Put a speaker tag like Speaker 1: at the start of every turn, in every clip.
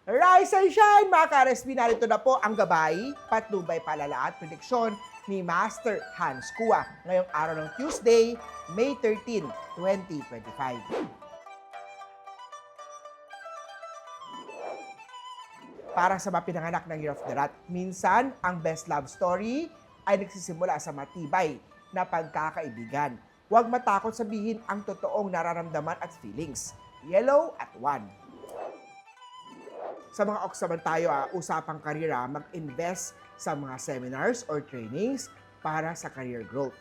Speaker 1: Rise and shine, mga ka-RSP! Narito na po ang gabay, patnubay, palala at prediksyon ni Master Hans Kua ngayong araw ng Tuesday, May 13, 2025. Para sa mga pinanganak ng Year of the Rat, minsan ang best love story ay nagsisimula sa matibay na pagkakaibigan. Huwag matakot sabihin ang totoong nararamdaman at feelings. Yellow at 1. Sa mga ox naman tayo, usapang karera, mag-invest sa mga seminars or trainings para sa career growth.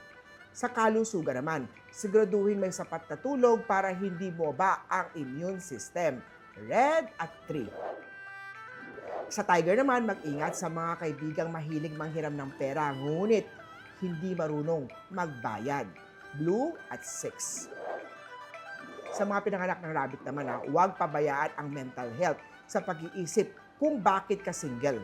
Speaker 1: Sa kalusugan naman, siguraduhin may sapat na tulog para hindi bumaba ang immune system. Red at 3. Sa Tiger naman, mag-ingat sa mga kaibigang mahilig manghiram ng pera, ngunit hindi marunong magbayad. Blue at 6. Sa mga pinanganak ng Rabbit naman, huwag pabayaan ang mental health sa pag-iisip kung bakit ka single.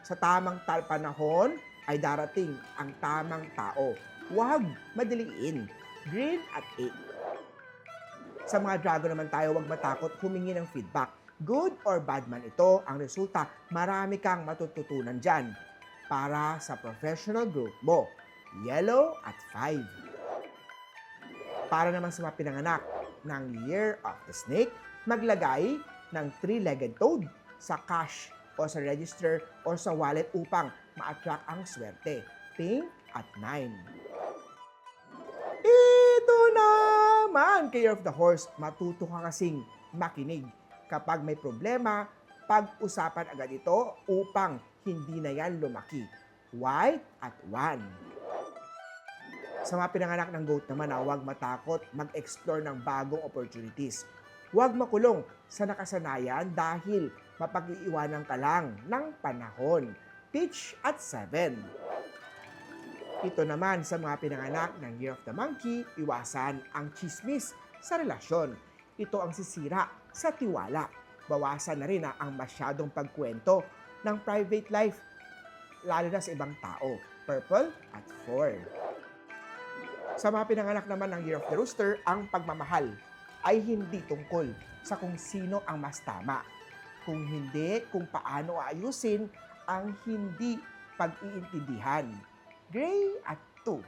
Speaker 1: Sa tamang panahon ay darating ang tamang tao. Huwag madaliin. Green at 8. Sa mga Dragon naman tayo, huwag matakot humingi ng feedback. Good or bad man ito, ang resulta, marami kang matututunan dyan para sa professional growth mo. Yellow at 5. Para naman sa mga pinanganak ng Year of the Snake, maglagay ng 3-legged toad sa cash o sa register o sa wallet upang ma-attract ang swerte. Pink at 9. Ito naman, Year of the Horse, matuto ka kasing makinig. Kapag may problema, pag-usapan agad ito upang hindi na yan lumaki. White at 1. Sa mga pinanganak ng Goat naman, huwag matakot mag-explore ng bagong opportunities. Huwag makulong sa nakasanayan dahil mapag-iiwanan ka lang ng panahon. Peach at 7. Ito naman sa mga pinanganak ng Year of the Monkey, iwasan ang chismis sa relasyon. Ito ang sisira sa tiwala. Bawasan na rin ang masyadong pagkwento ng private life, lalo na sa ibang tao. Purple at 4. Sa mga pinanganak naman ng Year of the Rooster, ang pagmamahal ay hindi tungkol sa kung sino ang mas tama. Kung hindi, kung paano aayusin ang hindi pag-iintindihan. Gray at 2.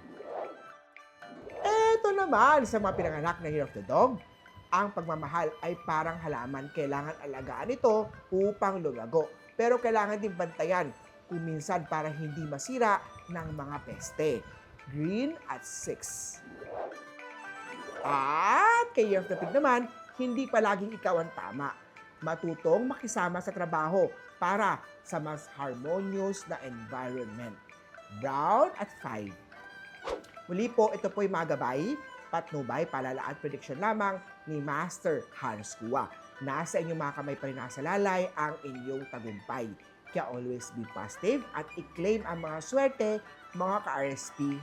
Speaker 1: Ito naman sa mga pinanganak ng Year of the Dog, ang pagmamahal ay parang halaman. Kailangan alagaan ito upang lumago. Pero kailangan din bantayan kung minsan para hindi masira ng mga peste. Green at 6. At kay Year of the Pig naman, hindi palaging ikaw ang tama. Matutong makisama sa trabaho para sa mas harmonious na environment. Brown at 5. Muli po, ito po'y magabay, patnubay, palala at prediction lamang ni Master Hans Kua. Nasa inyong mga kamay pa rin nakasalalay ang inyong tagumpay. Kaya always be positive at i-claim ang mga swerte, mga ka-RSP.